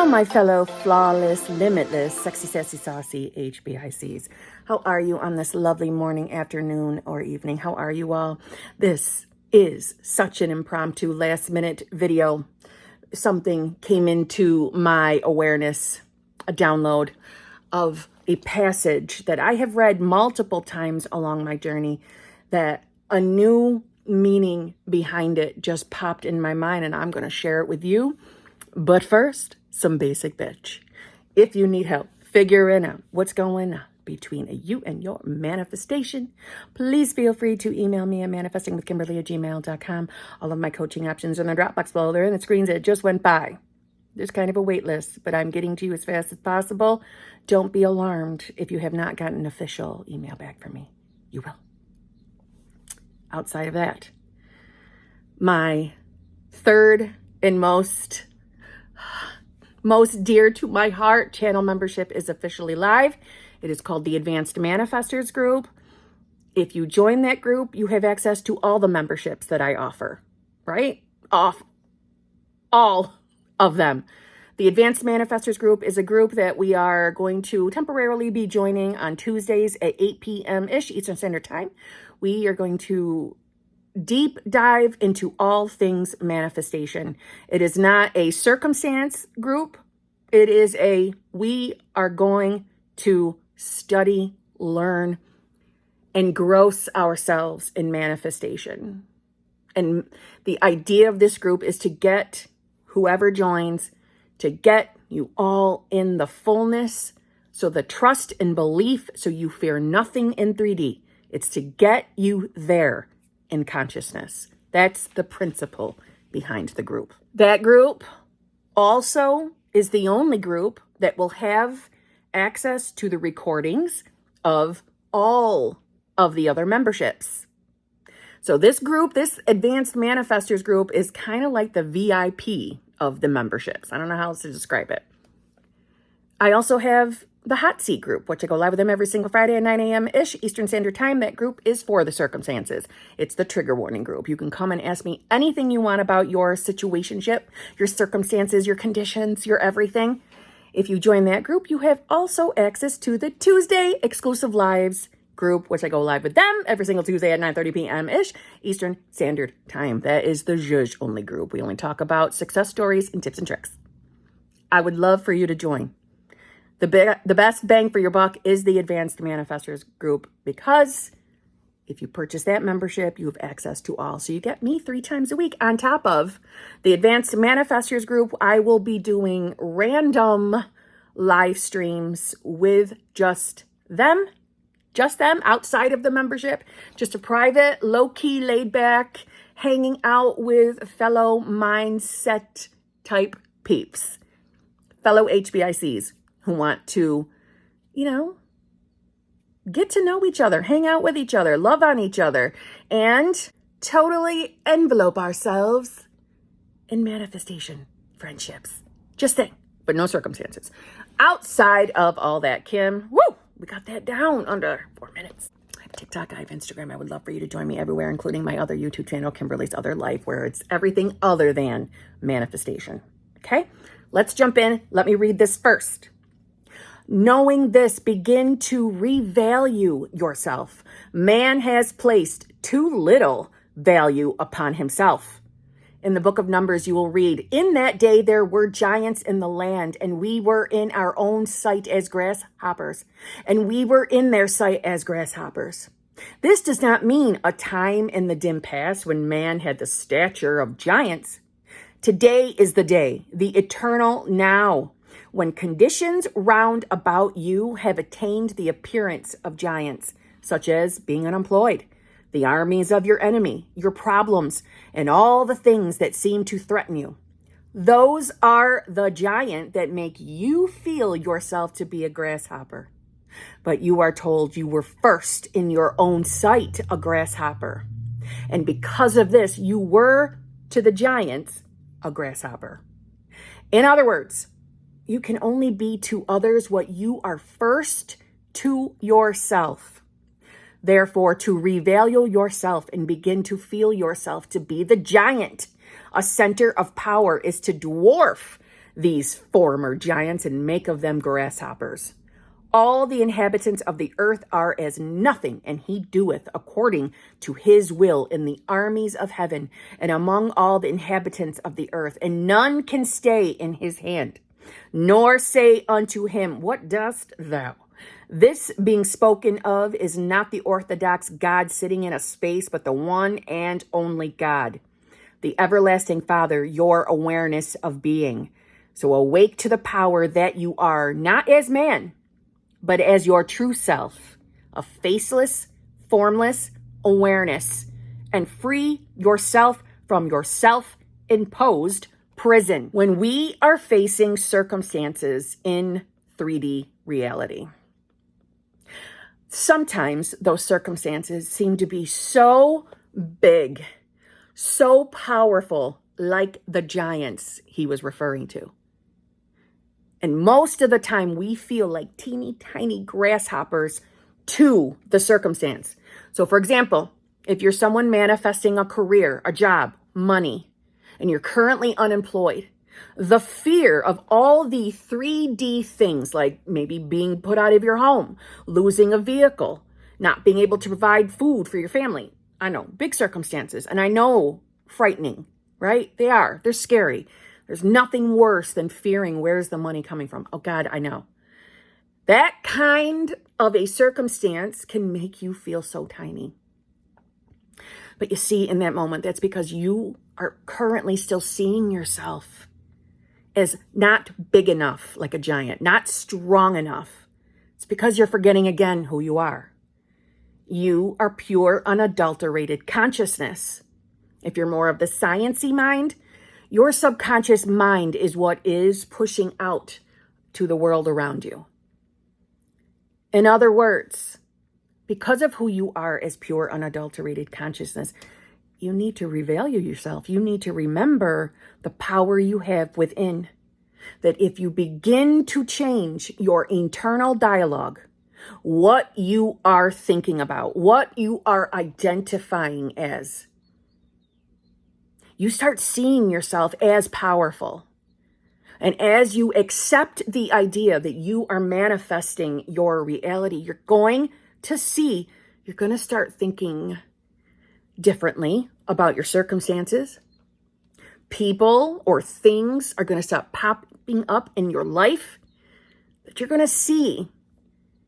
Hello, my fellow flawless, limitless, sexy, sassy, saucy HBICs. How are you on this lovely morning, afternoon, or evening? How are you all? This is such an impromptu last-minute video. Something came into my awareness, a download of a passage that I have read multiple times along my journey, that a new meaning behind it just popped in my mind, and I'm going to share it with you. But first, some basic bitch. If you need help figuring out what's going on between you and your manifestation, please feel free to email me at manifestingwithkimberly@gmail.com. All of my coaching options are in the Dropbox below. They're in the screens that just went by. There's kind of a wait list, but I'm getting to you as fast as possible. Don't be alarmed if you have not gotten an official email back from me. You will. Outside of that, my third and most dear to my heart channel membership is officially live. It is called the Advanced Manifestors Group. If you join that group, you have access to all the memberships that I offer, right? All of them. The Advanced Manifestors Group is a group that we are going to temporarily be joining on Tuesdays at 8 p.m.-ish Eastern Standard Time. We are going to deep dive into all things manifestation. It is not a circumstance group. It is we are going to study, learn, and gross ourselves in manifestation. And the idea of this group is to get whoever joins, to get you all in the fullness, so the trust and belief, so you fear nothing in 3D. It's to get you there in consciousness. That's the principle behind the group. That group also is the only group that will have access to the recordings of all of the other memberships. So this group, this Advanced Manifestors Group, is kind of like the VIP of the memberships. I don't know how else to describe it. I also have the Hot Seat group, which I go live with them every single Friday at 9 a.m.-ish Eastern Standard Time. That group is for the circumstances. It's the trigger warning group. You can come and ask me anything you want about your situationship, your circumstances, your conditions, your everything. If you join that group, you have also access to the Tuesday exclusive lives group, which I go live with them every single Tuesday at 9:30 p.m.-ish Eastern Standard Time. That is the Zhuzh only group. We only talk about success stories and tips and tricks. I would love for you to join. The best bang for your buck is the Advanced Manifestors Group, because if you purchase that membership, you have access to all. So you get me 3 times a week. On top of the Advanced Manifestors Group, I will be doing random live streams with just them outside of the membership. Just a private, low-key, laid-back, hanging out with fellow mindset type peeps, fellow HBICs who want to, get to know each other, hang out with each other, love on each other, and totally envelope ourselves in manifestation friendships. Just saying, but no circumstances. Outside of all that, Kim, we got that down under 4 minutes. I have TikTok, I have Instagram. I would love for you to join me everywhere, including my other YouTube channel, Kimberly's Other Life, where it's everything other than manifestation. Okay, let's jump in. Let me read this first. Knowing this, begin to revalue yourself. Man has placed too little value upon himself. In the book of Numbers, you will read, "In that day there were giants in the land, and we were in our own sight as grasshoppers, and we were in their sight as grasshoppers." This does not mean a time in the dim past when man had the stature of giants. Today is the day, the eternal now, when conditions round about you have attained the appearance of giants, such as being unemployed, the armies of your enemy, your problems, and all the things that seem to threaten you. Those are the giant that make you feel yourself to be a grasshopper. But you are told you were first in your own sight a grasshopper. And because of this, you were to the giants a grasshopper. In other words, you can only be to others what you are first to yourself. Therefore, to revalue yourself and begin to feel yourself to be the giant, a center of power, is to dwarf these former giants and make of them grasshoppers. All the inhabitants of the earth are as nothing, and he doeth according to his will in the armies of heaven and among all the inhabitants of the earth, and none can stay in his hand, nor say unto him, What dost thou? This being spoken of is not the orthodox God sitting in a space, but the one and only God, the everlasting Father, your awareness of being. So awake to the power that you are, not as man, but as your true self, a faceless, formless awareness, and free yourself from your self-imposed prison when we are facing circumstances in 3D reality. Sometimes those circumstances seem to be so big, so powerful, like the giants he was referring to. And most of the time we feel like teeny tiny grasshoppers to the circumstance. So for example, if you're someone manifesting a career, a job, money, and you're currently unemployed, the fear of all the 3D things, like maybe being put out of your home, losing a vehicle, not being able to provide food for your family. I know, big circumstances, and I know frightening, right? They're scary. There's nothing worse than fearing, where's the money coming from? Oh God, I know. That kind of a circumstance can make you feel so tiny. But you see, in that moment, that's because you are currently still seeing yourself as not big enough like a giant, not strong enough. It's because you're forgetting again who you are. You are pure, unadulterated consciousness. If you're more of the sciencey mind, your subconscious mind is what is pushing out to the world around you. In other words, because of who you are as pure, unadulterated consciousness, you need to revalue yourself. You need to remember the power you have within. That if you begin to change your internal dialogue, what you are thinking about, what you are identifying as, you start seeing yourself as powerful. And as you accept the idea that you are manifesting your reality, you're going to start thinking differently about your circumstances. People or things are going to stop popping up in your life that you're going to see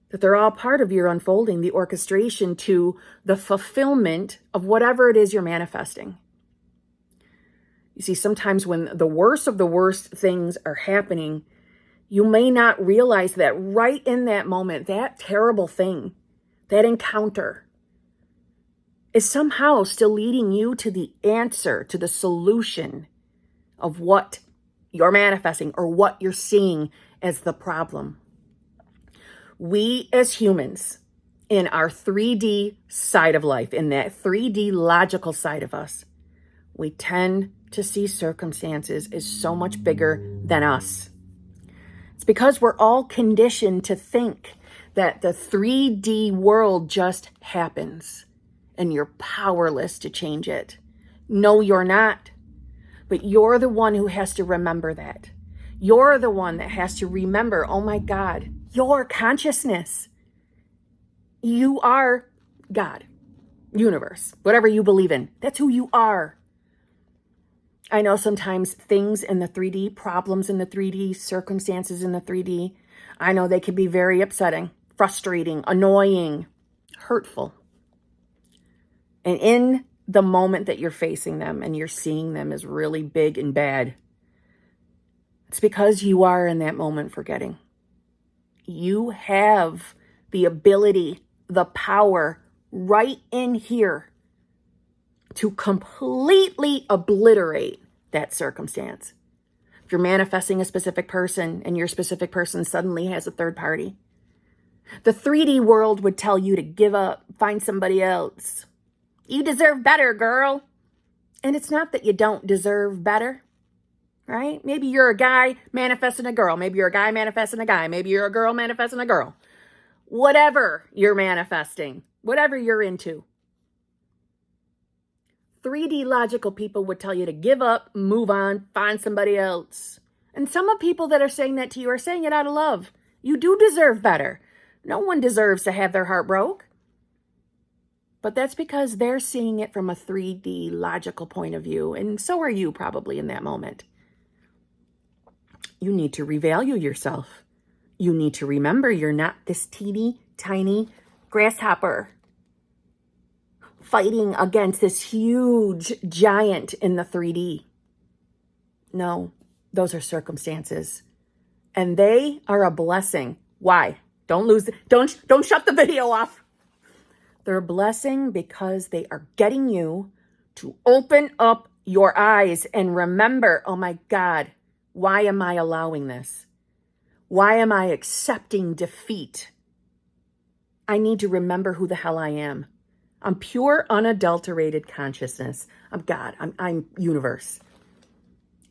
that they're all part of your unfolding, the orchestration to the fulfillment of whatever it is you're manifesting. You see, sometimes when the worst of the worst things are happening, you may not realize that right in that moment, that terrible thing, that encounter, is somehow still leading you to the answer, to the solution of what you're manifesting or what you're seeing as the problem. We as humans, in our 3D side of life, in that 3D logical side of us, we tend to see circumstances as so much bigger than us. It's because we're all conditioned to think that the 3D world just happens and you're powerless to change it. No, you're not. But you're the one who has to remember that. You're the one that has to remember, oh my God, your consciousness. You are God, universe, whatever you believe in. That's who you are. I know sometimes things in the 3D, problems in the 3D, circumstances in the 3D, I know they can be very upsetting, frustrating, annoying, hurtful. And in the moment that you're facing them and you're seeing them as really big and bad, it's because you are in that moment forgetting. You have the ability, the power right in here to completely obliterate that circumstance. If you're manifesting a specific person and your specific person suddenly has a third party, the 3D world would tell you to give up, find somebody else. You deserve better, girl. And it's not that you don't deserve better, right? Maybe you're a guy manifesting a girl. Maybe you're a guy manifesting a guy. Maybe you're a girl manifesting a girl. Whatever you're manifesting, whatever you're into. 3D logical people would tell you to give up, move on, find somebody else. And some of people that are saying that to you are saying it out of love. You do deserve better. No one deserves to have their heart broke. But that's because they're seeing it from a 3D logical point of view. And so are you probably in that moment. You need to revalue yourself. You need to remember you're not this teeny tiny grasshopper fighting against this huge giant in the 3D. No, those are circumstances. And they are a blessing. Why? Don't shut the video off. They're a blessing because they are getting you to open up your eyes and remember, oh my God, why am I allowing this? Why am I accepting defeat? I need to remember who the hell I am. I'm pure, unadulterated consciousness. I'm God. I'm universe.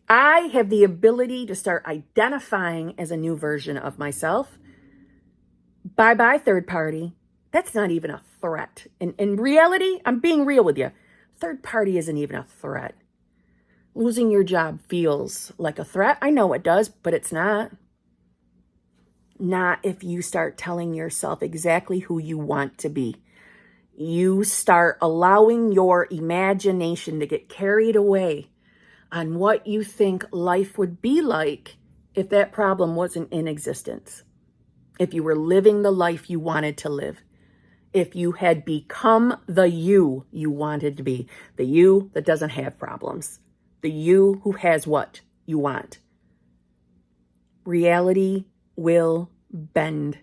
I have the ability to start identifying as a new version of myself. Bye-bye, third party. That's not even a threat. In reality, I'm being real with you. Third party isn't even a threat. Losing your job feels like a threat. I know it does, but it's not. Not if you start telling yourself exactly who you want to be. You start allowing your imagination to get carried away on what you think life would be like if that problem wasn't in existence. If you were living the life you wanted to live. If you had become the you wanted to be. The you that doesn't have problems. The you who has what you want. Reality will bend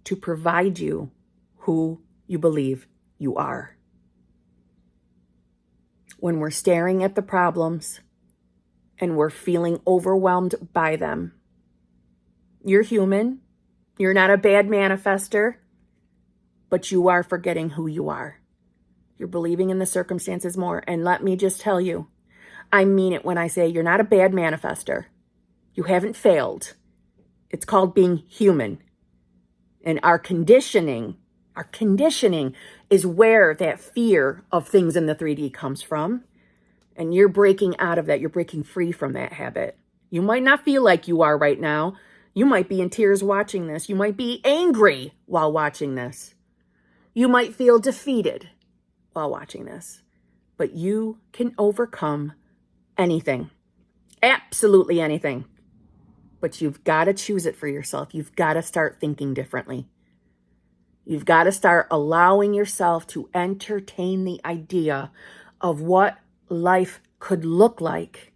to provide you who you believe you are. When we're staring at the problems and we're feeling overwhelmed by them, you're human. You're not a bad manifester, but you are forgetting who you are. You're believing in the circumstances more. And let me just tell you, I mean it when I say you're not a bad manifester. You haven't failed. It's called being human. And our conditioning is where that fear of things in the 3D comes from. And you're breaking out of that. You're breaking free from that habit. You might not feel like you are right now. You might be in tears watching this. You might be angry while watching this. You might feel defeated while watching this. But you can overcome anything. Absolutely anything. But you've got to choose it for yourself. You've got to start thinking differently. You've got to start allowing yourself to entertain the idea of what life could look like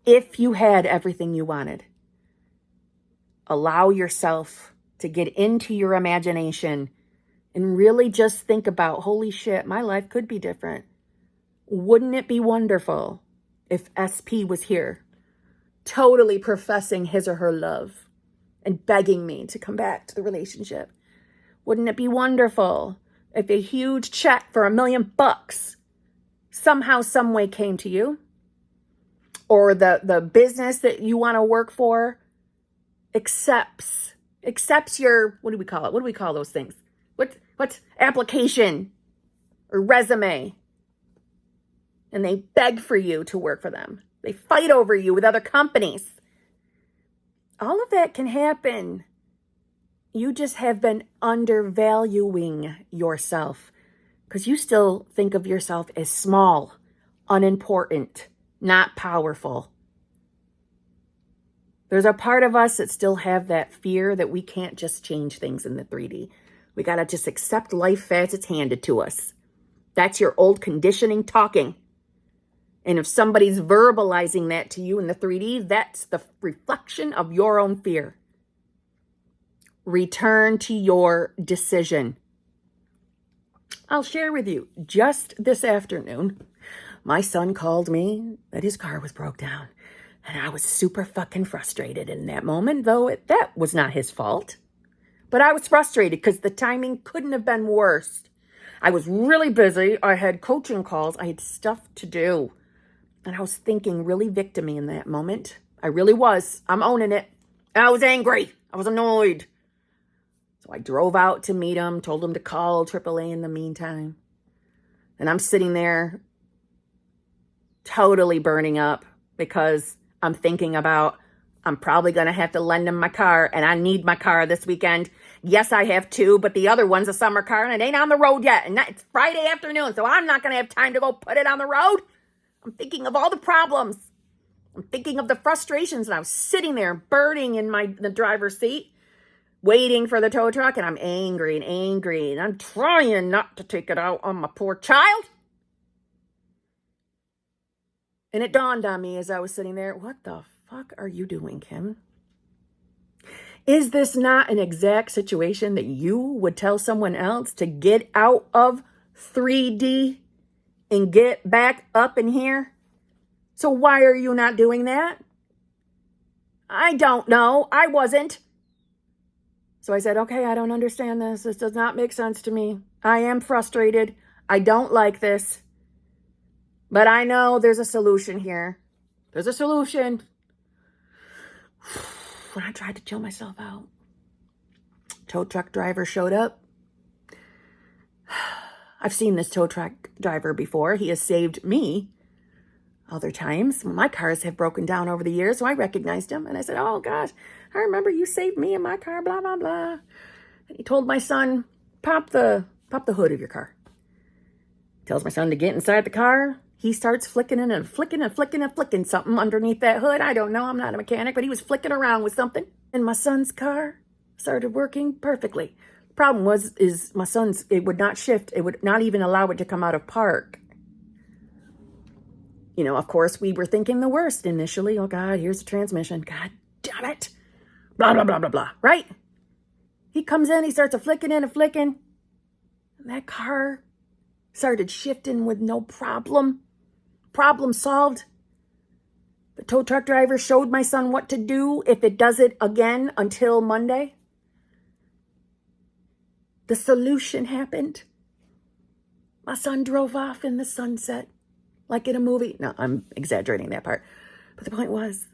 if you had everything you wanted. Allow yourself to get into your imagination and really just think about, holy shit, my life could be different. Wouldn't it be wonderful if SP was here, totally professing his or her love and begging me to come back to the relationship? Wouldn't it be wonderful if a huge check for $1 million somehow, some way came to you? Or the business that you want to work for accepts your, what do we call it? What do we call those things? What's application or resume? And they beg for you to work for them. They fight over you with other companies. All of that can happen. You just have been undervaluing yourself because you still think of yourself as small, unimportant, not powerful. There's a part of us that still have that fear that we can't just change things in the 3D. We got to just accept life as it's handed to us. That's your old conditioning talking. And if somebody's verbalizing that to you in the 3D, that's the reflection of your own fear. Return to your decision. I'll share with you, just this afternoon, my son called me that his car was broke down. And I was super fucking frustrated in that moment, though that was not his fault. But I was frustrated because the timing couldn't have been worse. I was really busy. I had coaching calls. I had stuff to do. And I was thinking really victim-y in that moment. I really was. I'm owning it. I was angry. I was annoyed. So I drove out to meet him, told him to call AAA in the meantime. And I'm sitting there totally burning up because I'm thinking about I'm probably going to have to lend him my car, and I need my car this weekend. Yes, I have two, but the other one's a summer car, and it ain't on the road yet. And it's Friday afternoon, so I'm not going to have time to go put it on the road. I'm thinking of all the problems. I'm thinking of the frustrations, and I was sitting there burning in the driver's seat, waiting for the tow truck, and I'm angry, and I'm trying not to take it out on my poor child. And it dawned on me as I was sitting there, what the fuck are you doing, Kim? Is this not an exact situation that you would tell someone else to get out of 3D and get back up in here? So why are you not doing that? I don't know. I wasn't. So I said, okay, I don't understand this. This does not make sense to me. I am frustrated. I don't like this. But I know there's a solution here. There's a solution. When I tried to chill myself out, tow truck driver showed up. I've seen this tow truck driver before. He has saved me other times. My cars have broken down over the years, so I recognized him. And I said, oh, gosh, I remember you saved me in my car, blah, blah, blah. And he told my son, pop the hood of your car. Tells my son to get inside the car. He starts flicking something underneath that hood. I don't know. I'm not a mechanic, but he was flicking around with something. And my son's car started working perfectly. The problem is my son's, it would not shift. It would not even allow it to come out of park. You know, of course, we were thinking the worst initially. Oh, God, here's the transmission. God damn it. Blah, blah, blah, blah, blah. Right? He comes in, he starts flicking. And that car started shifting with no problem. Problem solved. The tow truck driver showed my son what to do if it does it again until Monday. The solution happened. My son drove off in the sunset like in a movie. No, I'm exaggerating that part. But the point was,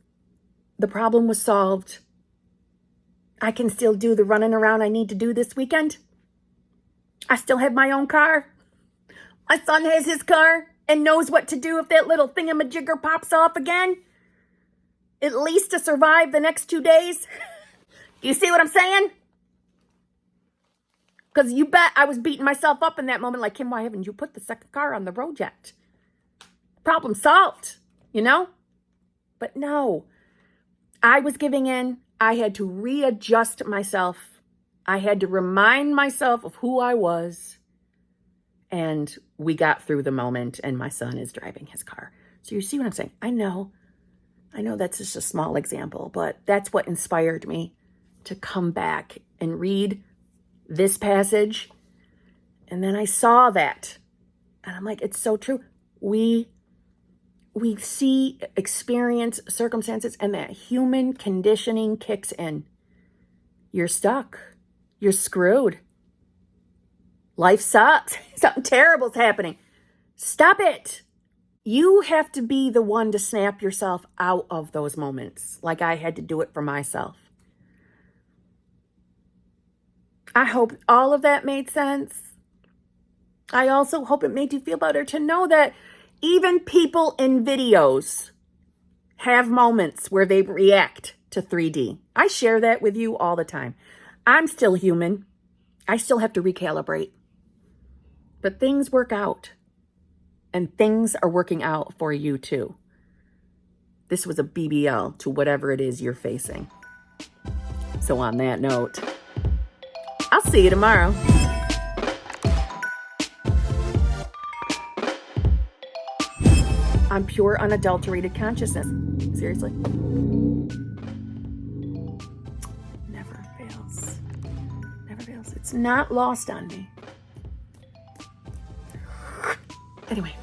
the problem was solved. I can still do the running around I need to do this weekend. I still have my own car. My son has his car and knows what to do if that little thingamajigger pops off again. At least to survive the next 2 days. You see what I'm saying? Because you bet I was beating myself up in that moment like, Kim, why haven't you put the second car on the road yet? Problem solved, you know? But no, I was giving in. I had to readjust myself. I had to remind myself of who I was. And we got through the moment, and my son is driving his car. So you see what I'm saying? I know that's just a small example, but that's what inspired me to come back and read this passage. And then I saw that, and I'm like, it's so true. We see, experience circumstances, and that human conditioning kicks in. You're stuck. You're screwed. Life sucks. Something terrible's happening. Stop it. You have to be the one to snap yourself out of those moments, like I had to do it for myself. I hope all of that made sense. I also hope it made you feel better to know that even people in videos have moments where they react to 3D. I share that with you all the time. I'm still human. I still have to recalibrate. But things work out. And things are working out for you too. This was a BBL to whatever it is you're facing. So on that note, I'll see you tomorrow. I'm pure, unadulterated consciousness. Seriously. Never fails. Never fails. It's not lost on me. Anyway.